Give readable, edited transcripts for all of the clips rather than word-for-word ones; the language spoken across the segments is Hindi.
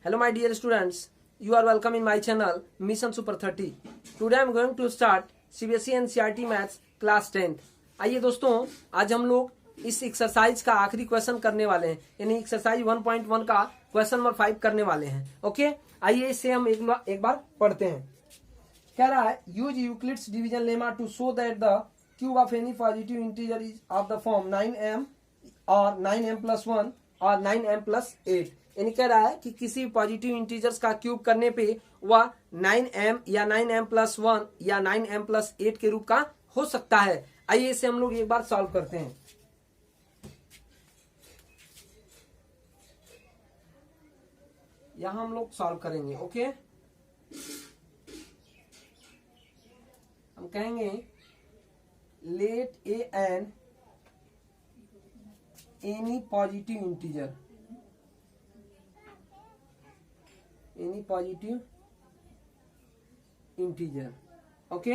Hello my dear students, you are welcome in my channel Mission Super 30. Today I am going to start CBSE NCERT Maths class 10th. आइए दोस्तों, आज हम लोग इस एक्सरसाइज का आखिरी क्वेश्चन करने वाले हैं, यानी एक्सरसाइज 1.1 का क्वेश्चन नंबर 5 करने वाले हैं. ओके, आइए इसे हम एक बार पढ़ते हैं. कह रहा है use Euclid's division lemma to show that the cube of any positive integer is of the form 9m और 9m+1 और 9m+8. यानी कह रहा है कि किसी पॉजिटिव इंटीजर्स का क्यूब करने पे वह 9m या 9m+1 या 9m+8 के रूप का हो सकता है. आइए इसे हम लोग एक बार सॉल्व करते हैं. यहां हम लोग सॉल्व करेंगे. ओके, हम कहेंगे let a an any positive integer, any positive integer. Okay,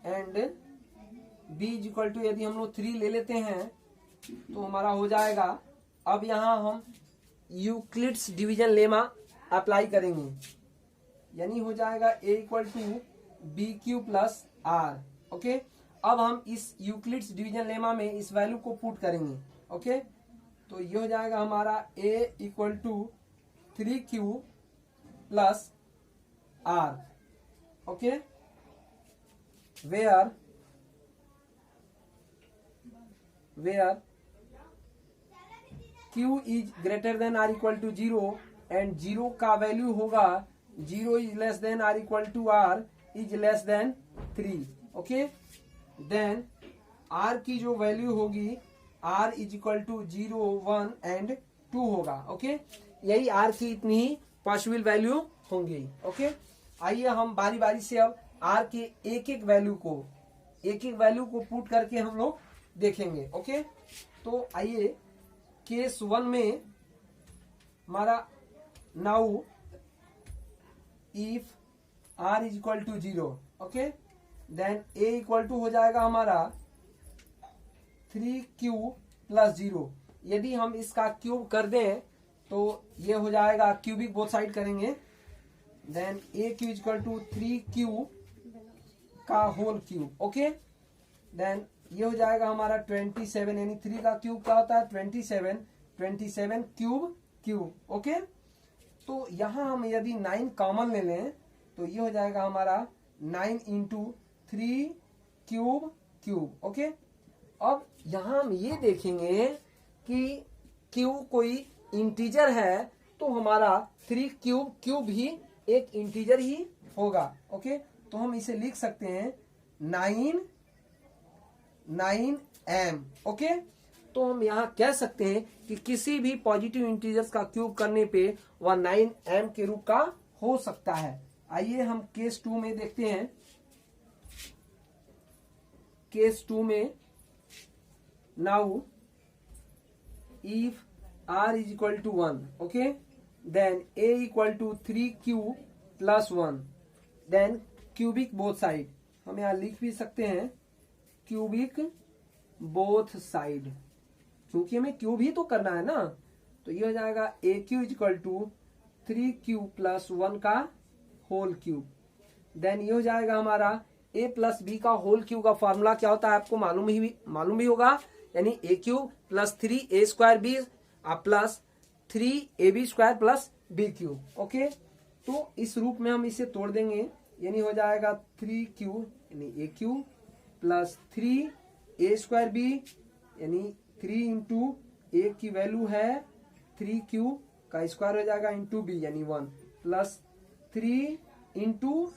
and b is equal to, यदि हम लोग 3 ले लेते हैं तो हमारा हो जाएगा. अब यहां हम यूक्लिड्स डिवीजन लेमा अप्लाई करेंगे, यानी हो जाएगा a equal to BQ plus r. Okay, अब हम इस यूक्लिड्स डिवीजन लेमा में इस वैल्यू को पुट करेंगे. ओके, तो ये हो जाएगा हमारा a equal to 3Q plus r. Okay, where Q is greater than or equal to 0 and 0 का वैल्यू होगा 0 is less than or equal to r is less than 3. Okay, then r की जो वैल्यू होगी r is equal to 0, 1 and 2 होगा. ओके, यही r की इतनी ही पॉसिबल वैल्यू होंगी. ओके, आइए हम बारी बारी से अब r के एक एक वैल्यू को पुट करके हम लोग देखेंगे. ओके, तो आइए केस 1 में हमारा now if r is equal to 0. Okay, then a equal to हो जाएगा हमारा 3Q प्लस 0. यदि हम इसका क्यूब कर दें तो ये हो जाएगा, क्यूबिक बोथ साइड करेंगे. Then a cube equal to 3Q का होल क्यूब. ओके, देन ये हो जाएगा हमारा 27, यानी 3 का क्यूब क्या होता है 27 क्यूब. ओके, तो यहां हम यदि 9 कॉमन ले लें तो ये हो जाएगा हमारा 9 इंटू 3 क्यूब. ओके, अब यहां हम ये देखेंगे कि क्यू कोई इंटीजर है तो हमारा 3 क्यूब भी एक इंटीजर ही होगा. ओके, तो हम इसे लिख सकते हैं 9m. ओके, तो हम यहाँ कह सकते हैं कि किसी भी पॉजिटिव इंटीजर्स का क्यूब करने पे वह 9m के रूप का हो सकता है. आइए हम केस 2 में देखते हैं. केस 2 में now if r is equal to 1. Okay, then a equal to 3Q plus 1. Then cubic both side, हम यहाँ लिख भी सकते हैं क्यूबिक बोथ साइड, क्योंकि हमें क्यूब ही तो करना है ना. तो ये हो जाएगा AQ is equal to 3Q plus 1 का होल क्यूब. देन ये हो जाएगा हमारा a प्लस b का होल क्यूब का फॉर्मूला क्या होता है आपको मालूम भी होगा, यानी AQ plus 3a square b plus 3ab square plus b cube. Okay, तो इस रूप में हम इसे तोड़ देंगे, यानी हो जाएगा 3Q यानी AQ plus 3a square b, यानी 3 इंटू a की वैल्यू है 3Q का स्क्वायर हो जाएगा इंटू b यानी 1 प्लस 3 इंटू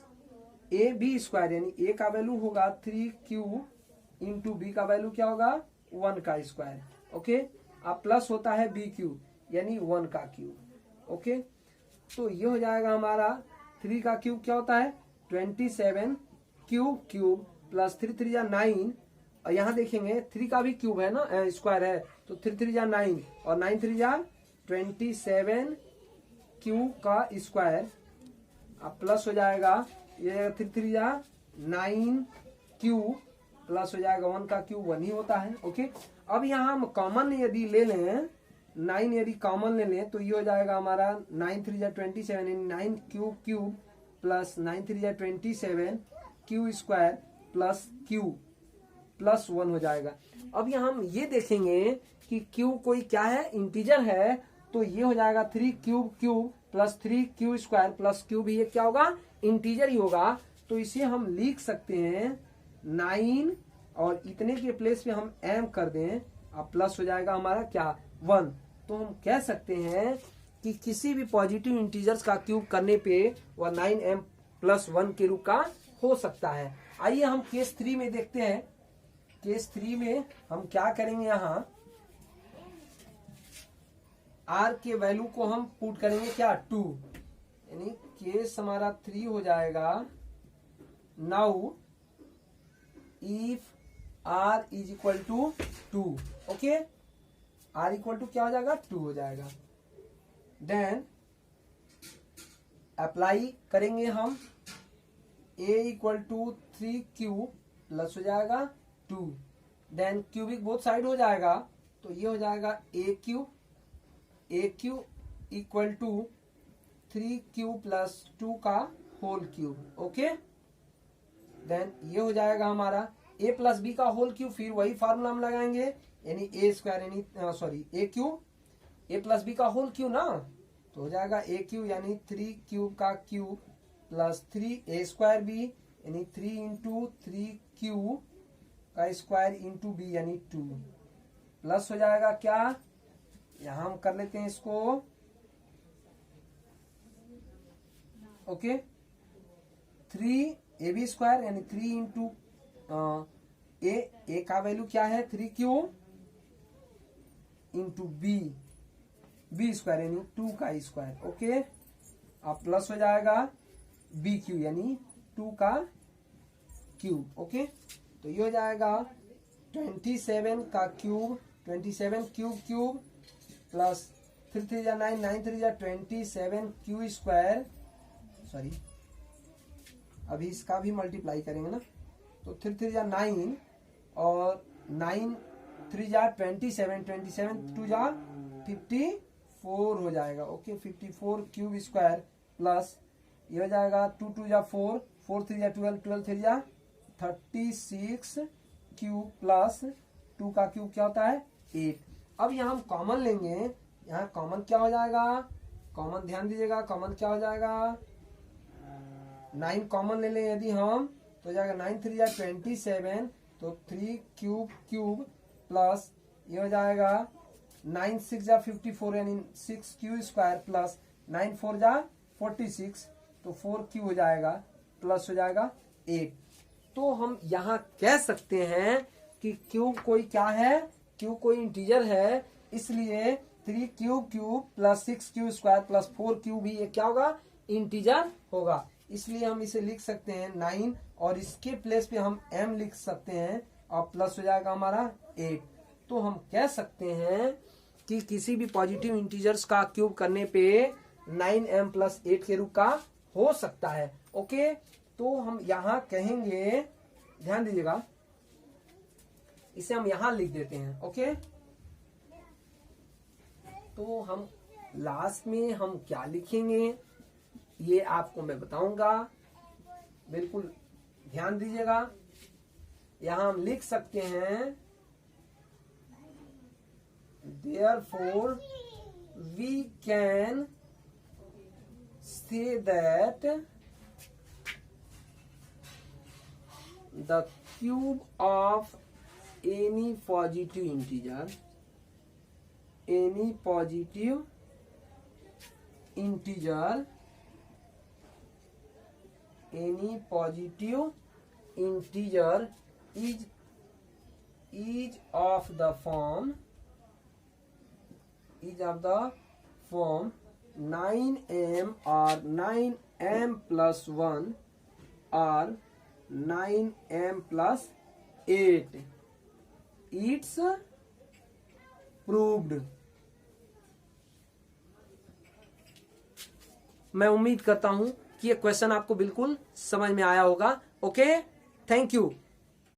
ab स्क्वायर, यानी a का वैल्यू होगा 3Q इंटू b का वैल्यू क्या होगा 1 का स्क्वायर. ओके, अब प्लस होता है b क्यूब यानी 1 का क्यूब. ओके, तो ये हो जाएगा हमारा 3 का क्यूब क्या होता है 27 क्यूब प्लस 3 3 या 9, और यहाँ देखेंगे 3 का भी क्यूब है ना, स्क्वायर है, तो 3 3 या 9 और 9 3 या 27 क्यूब का स्क्वायर. अब प्लस हो जाएगा ये 3 3 या 9 क्यूब प्लस हो जाएगा 1 का क्यूब 1 ही होता है. ओके, अब यहाँ हम कॉमन यदि ले लें 9 यदि कॉमन ले लें तो ये हो जाएगा हमारा 9 3 जा 27 यानी 9 क्यूब क्यूब प्लस 9 3 जा 27 Q square plus Q plus 1 हो जाएगा। अब यहाँ हम ये देखेंगे कि क्यू कोई क्या है, इंटीजर है, तो ये हो जाएगा 3 cube cube plus 3 Q square plus Q भी ये क्या होगा, इंटीजर ही होगा। तो इसे हम लिख सकते हैं 9 और इतने के प्लेस पे हम m कर दें, अब प्लस हो जाएगा हमारा क्या 1। तो हम कह सकते हैं कि किसी भी पॉजिटिव इंटीजर्स का क्यूब करने पे वह 9m प्लस 1 के रूप का हो सकता है। आइए हम केस 3 में देखते हैं। केस 3 में हम क्या करेंगे, यहाँ r के वैल्यू को हम पुट करेंगे क्या 2, यानी केस हमारा 3 हो जाएगा। Now if r is equal to 2, okay, r equal to क्या हो जाएगा 2 हो जाएगा। देन अप्लाई करेंगे हम a equal to 3 Q plus हो जाएगा 2, देन क्यूबिक बोथ साइड हो जाएगा, तो ये हो जाएगा a cube equal to 3 Q plus 2 का होल क्यूब, ओके। देन ये हो जाएगा हमारा a प्लस बी का होल क्यूब, फिर वही फार्मूला हम लगाएंगे, यानी ए स्क्वायर यानी सॉरी ए क्यू, ए प्लस बी का होल क्यू ना, तो हो जाएगा ए क्यू यानी 3 क्यूब का क्यूब प्लस 3 ए स्क्वायर बी यानी 3 इंटू 3 क्यू का स्क्वायर इंटू बी यानी 2 प्लस हो जाएगा क्या, यहां हम कर लेते हैं इसको, ओके, 3 ए बी स्क्वायर यानी 3 इंटू ए का वैल्यू क्या है 3 क्यू इंटू बी स्क्वायर यानी 2 का स्क्वायर, ओके। अब प्लस हो जाएगा बी क्यू यानी 2 का क्यूब, ओके। तो ये हो जाएगा 27 का क्यूब, 27 क्यूब प्लस 3 3 जा 9 9 3 जा 27 क्यू स्क्वायर, सॉरी अभी इसका भी मल्टीप्लाई करेंगे ना, तो 3 3 जा 9 और 9 3 जा 27 27 2 जा 54 हो जाएगा, ओके, 54 क्यूब स्क्वायर प्लस ये हो जाएगा 2 2 जा 4 4 3 जा 12 12 3 जा 36 क्यूब प्लस 2 का क्यूब क्या होता है 8। अब यहाँ हम कॉमन लेंगे, यहाँ कॉमन क्या हो जाएगा, कॉमन ध्यान दीजिएगा, कॉमन क्या हो जाएगा 9 कॉमन ले लें यदि हम, तो हो जाएगा 9 3 जा 27, तो 3 क्यूब प्लस ये हो जाएगा 9 6 जा 54 यानी 6 क्यू स्क्वायर प्लस 9 4 जा 46, तो 4 क्यू हो जाएगा प्लस हो जाएगा 8। तो हम यहाँ कह सकते हैं कि क्यूब कोई क्या है, क्यूब कोई इंटीजर है, इसलिए 3 cube plus 6 Q square plus 4 Q भी ये क्या होगा, इंटीजर होगा। इसलिए हम इसे लिख सकते हैं 9 और इसके प्लेस पे हम m लिख सकते हैं और प्लस हो जाएगा हमारा 8। तो हम कह सकते हैं कि किसी भी पॉजिटिव इंटीजर्स का क्यूब करने पे 9m प्लस 8 के रूप का हो सकता है, ओके। तो हम यहाँ कहेंगे, ध्यान दीजिएगा, इसे हम यहाँ लिख देते हैं, ओके। तो हम लास्ट में हम क्या लिखेंगे ये आपको मैं बताऊंगा, बिल्कुल ध्यान दीजिएगा। यहां हम लिख सकते हैं therefore we can say that the cube of any positive integer is of the form 9m or 9m plus 1 or 9m plus 8. It's proved. मैं उम्मीद करता हूं कि ये क्वेश्चन आपको बिल्कुल समझ में आया होगा, ओके। Thank you.